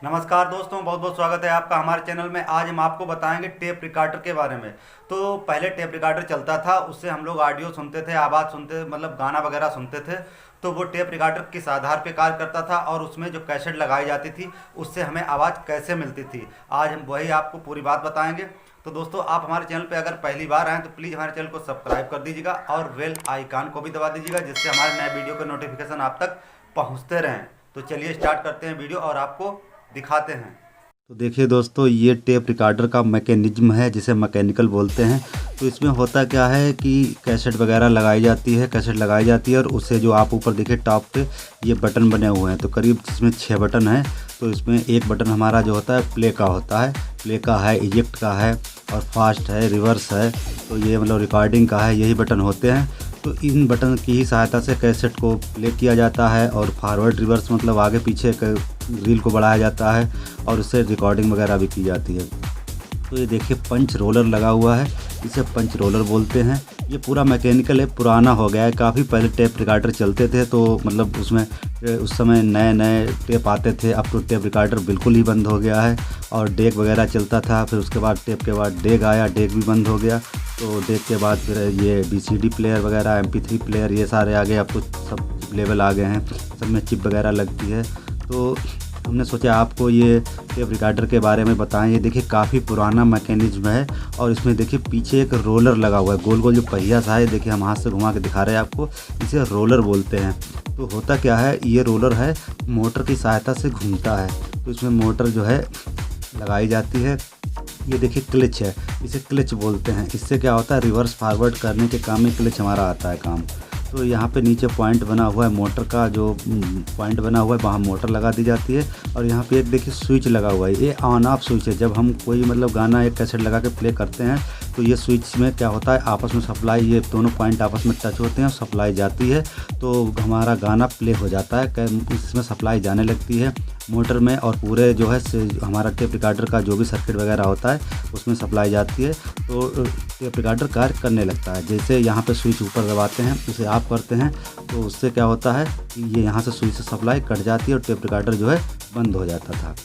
नमस्कार दोस्तों, बहुत बहुत स्वागत है आपका हमारे चैनल में। आज हम आपको बताएंगे टेप रिकॉर्डर के बारे में। तो पहले टेप रिकॉर्डर चलता था, उससे हम लोग ऑडियो सुनते थे, आवाज़ सुनते, मतलब गाना वगैरह सुनते थे। तो वो टेप रिकॉर्डर किस आधार पे कार्य करता था और उसमें जो कैसेट लगाई जाती थी उससे हमें आवाज़ कैसे मिलती थी, आज हम वही आपको पूरी बात बताएंगे। तो दोस्तों, आप हमारे चैनल पे अगर पहली बार आएँ तो प्लीज़ हमारे चैनल को सब्सक्राइब कर दीजिएगा और बेल आइकान को भी दबा दीजिएगा, जिससे हमारे नए वीडियो के नोटिफिकेशन आप तक पहुँचते रहें। तो चलिए स्टार्ट करते हैं वीडियो और आपको दिखाते हैं। तो देखिए दोस्तों, ये टेप रिकॉर्डर का मैकेनिज्म है जिसे मैकेनिकल बोलते हैं। तो इसमें होता क्या है कि कैसेट वगैरह लगाई जाती है, कैसेट लगाई जाती है और उससे जो आप ऊपर देखिए टॉप पे ये बटन बने हुए हैं। तो करीब इसमें 6 बटन हैं। तो इसमें एक बटन हमारा जो होता है प्ले का होता है, प्ले का है, इजेक्ट का है और फास्ट है, रिवर्स है। तो ये मतलब रिकॉर्डिंग का है, यही बटन होते हैं। तो इन बटन की ही सहायता से कैसेट को प्ले किया जाता है और फॉरवर्ड रिवर्स मतलब आगे पीछे रील को बढ़ाया जाता है और उससे रिकॉर्डिंग वगैरह भी की जाती है। तो ये देखिए पंच रोलर लगा हुआ है, इसे पंच रोलर बोलते हैं। ये पूरा मैकेनिकल है, पुराना हो गया है। काफ़ी पहले टेप रिकॉर्डर चलते थे, तो मतलब उसमें उस समय नए नए टेप आते थे। अब तो टेप रिकॉर्डर बिल्कुल ही बंद हो गया है और डेक वगैरह चलता था। फिर उसके बाद टेप के बाद डेक आया, डेक भी बंद हो गया। तो डेक के बाद फिर ये VCD प्लेयर वगैरह, MP3 प्लेयर, ये सारे आ गए। अब तो सब चिप लेवल आ गए हैं, सब में चिप वगैरह लगती है। तो हमने सोचा आपको ये टेप रिकॉर्डर के बारे में बताएं। ये देखिए काफ़ी पुराना मैकेनिज्म है और इसमें देखिए पीछे एक रोलर लगा हुआ है, गोल गोल जो पहिया सा है। देखिए हम हाथ से घुमा के दिखा रहे हैं आपको, इसे रोलर बोलते हैं। तो होता क्या है, ये रोलर है मोटर की सहायता से घूमता है। तो इसमें मोटर जो है लगाई जाती है। ये देखिए क्लच है, इसे क्लच बोलते हैं। इससे क्या होता है, रिवर्स फॉरवर्ड करने के काम में क्लच हमारा आता है काम। तो यहाँ पे नीचे पॉइंट बना हुआ है, मोटर का जो पॉइंट बना हुआ है वहाँ मोटर लगा दी जाती है। और यहाँ पे एक देखिए स्विच लगा हुआ है, ये ऑन ऑफ स्विच है। जब हम कोई मतलब गाना एक कैसेट लगा के प्ले करते हैं तो ये स्विच में क्या होता है, आपस में सप्लाई, ये दोनों पॉइंट आपस में टच होते हैं और सप्लाई जाती है तो हमारा गाना प्ले हो जाता है। इसमें सप्लाई जाने लगती है मोटर में और पूरे जो है हमारा टेप रिकॉर्डर का जो भी सर्किट वगैरह होता है उसमें सप्लाई जाती है। तो टेप रिकॉर्डर कार्य करने लगता है। जैसे यहाँ पे स्विच ऊपर दबाते हैं, उसे ऑफ करते हैं, तो उससे क्या होता है कि ये यहाँ से स्विच से सप्लाई कट जाती है और टेप रिकॉर्डर जो है बंद हो जाता था।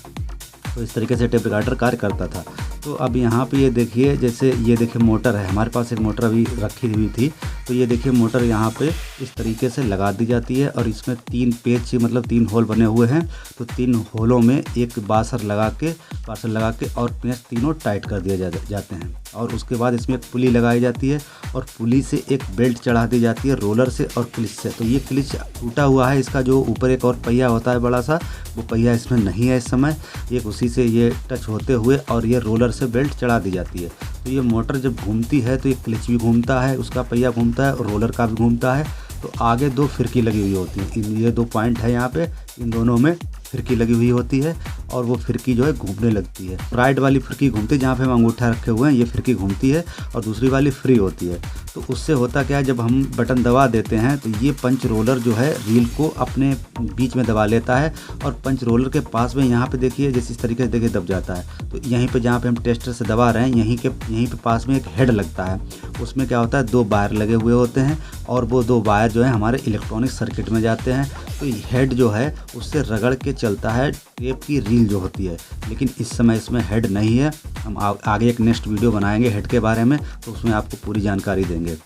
तो इस तरीके से टेप रिकॉर्डर कार्य करता था। तो अब यहाँ पे ये देखिए, जैसे ये देखिए मोटर है, हमारे पास एक मोटर अभी रखी हुई थी। तो ये देखिए मोटर यहाँ पे इस तरीके से लगा दी जाती है और इसमें 3 पेच मतलब 3 होल बने हुए हैं। तो 3 होलों में एक बासर लगा के और पेच तीनों टाइट कर दिए जाते हैं। और उसके बाद इसमें एक पुली लगाई जाती है और पुली से एक बेल्ट चढ़ा दी जाती है रोलर से और क्लिच से। तो ये क्लिच टूटा हुआ है, इसका जो ऊपर एक और पहिया होता है बड़ा सा, वो पहिया इसमें नहीं है इस समय। एक उसी से ये टच होते हुए और ये रोलर से बेल्ट चढ़ा दी जाती है। तो ये मोटर जब घूमती है तो ये क्लिच भी घूमता है, उसका पहिया घूमता है और रोलर का भी घूमता है। तो आगे 2 फिरकी लगी हुई होती है, ये 2 पॉइंट है यहाँ पे, इन दोनों में फिरकी लगी हुई होती है और वो फिरकी जो है घूमने लगती है। राइट वाली फिरकी घूमती है, जहाँ पे हम अंगूठा रखे हुए हैं ये फिरकी घूमती है और दूसरी वाली फ्री होती है। तो उससे होता क्या है, जब हम बटन दबा देते हैं तो ये पंच रोलर जो है रील को अपने बीच में दबा लेता है और पंच रोलर के पास में यहाँ पे देखिए जैसे इस तरीके से देखिए दब जाता है। तो यहीं पे जहाँ पे हम टेस्टर से दबा रहे हैं यहीं पे पास में एक हेड लगता है। उसमें क्या होता है, 2 वायर लगे हुए होते हैं और वो 2 वायर जो है हमारे इलेक्ट्रॉनिक सर्किट में जाते हैं। तो हेड जो है उससे रगड़ के चलता है टेप की रील जो होती है। लेकिन इस समय इसमें हेड नहीं है। हम आगे एक नेक्स्ट वीडियो बनाएंगे हेड के बारे में, तो उसमें आपको पूरी जानकारी देंगे।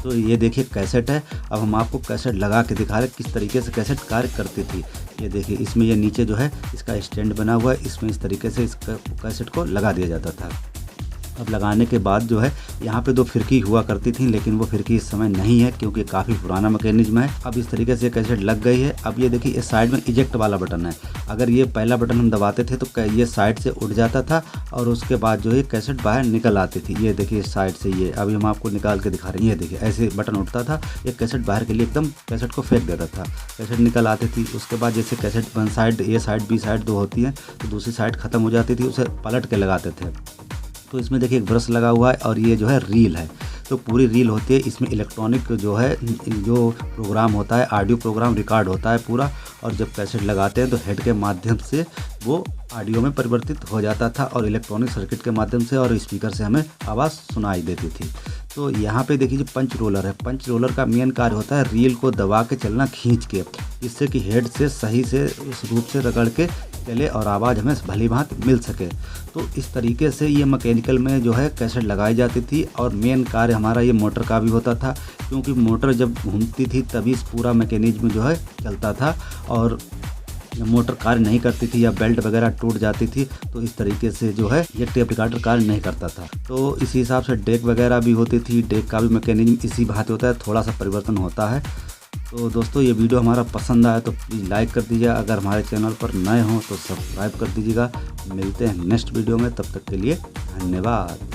तो ये देखिए कैसेट है। अब हम आपको कैसेट लगा के दिखा रहे किस तरीके से कैसेट कार्य करती थी। ये देखिए इसमें ये नीचे जो है इसका स्टैंड बना हुआ है, इसमें इस तरीके से इस कैसेट को लगा दिया जाता था। अब लगाने के बाद जो है यहाँ पे 2 फिरकी हुआ करती थी, लेकिन वो फिरकी इस समय नहीं है क्योंकि काफ़ी पुराना मैकेनिज्म है। अब इस तरीके से कैसेट लग गई है। अब ये देखिए इस साइड में इजेक्ट वाला बटन है। अगर ये पहला बटन हम दबाते थे तो ये साइड से उठ जाता था और उसके बाद जो है कैसेट बाहर निकल आती थी। ये देखिए इस साइड से, ये अभी हम आपको निकाल के दिखा रहे हैं। ये देखिए ऐसे बटन उठता था, ये कैसेट बाहर के लिए एकदम कैसेट को फेंक देता था, कैसेट निकल आती थी। उसके बाद जैसे कैसेट वन साइड, ए साइड बी साइड 2 होती हैं, तो दूसरी साइड ख़त्म हो जाती थी, उसे पलट के लगाते थे। तो इसमें देखिए एक ब्रश लगा हुआ है और ये जो है रील है। तो पूरी रील होती है, इसमें इलेक्ट्रॉनिक जो है जो प्रोग्राम होता है, ऑडियो प्रोग्राम रिकॉर्ड होता है पूरा। और जब कैसेट लगाते हैं तो हेड के माध्यम से वो ऑडियो में परिवर्तित हो जाता था और इलेक्ट्रॉनिक सर्किट के माध्यम से और स्पीकर से हमें आवाज़ सुनाई देती थी। तो यहाँ पे देखिए जो पंच रोलर है, पंच रोलर का मेन कार्य होता है रील को दबा के चलना, खींच के, इससे कि हेड से सही से इस रूप से रगड़ के चले और आवाज़ हमें भली भांति मिल सके। तो इस तरीके से ये मैकेनिकल में जो है कैसेट लगाई जाती थी और मेन कार्य हमारा ये मोटर का भी होता था, क्योंकि मोटर जब घूमती थी तभी इस पूरा मैकेनिज्म जो है चलता था और मोटर कार्य नहीं करती थी या बेल्ट वगैरह टूट जाती थी तो इस तरीके से जो है ये टेप रिकॉर्डर कार्य नहीं करता था। तो इसी हिसाब से डेक वगैरह भी होती थी, डेक का भी मैकेनिज्म इसी भांति होता है, थोड़ा सा परिवर्तन होता है। तो दोस्तों ये वीडियो हमारा पसंद आया तो प्लीज़ लाइक कर दीजिएगा, अगर हमारे चैनल पर नए हों तो सब्सक्राइब कर दीजिएगा। मिलते हैं नेक्स्ट वीडियो में, तब तक के लिए धन्यवाद।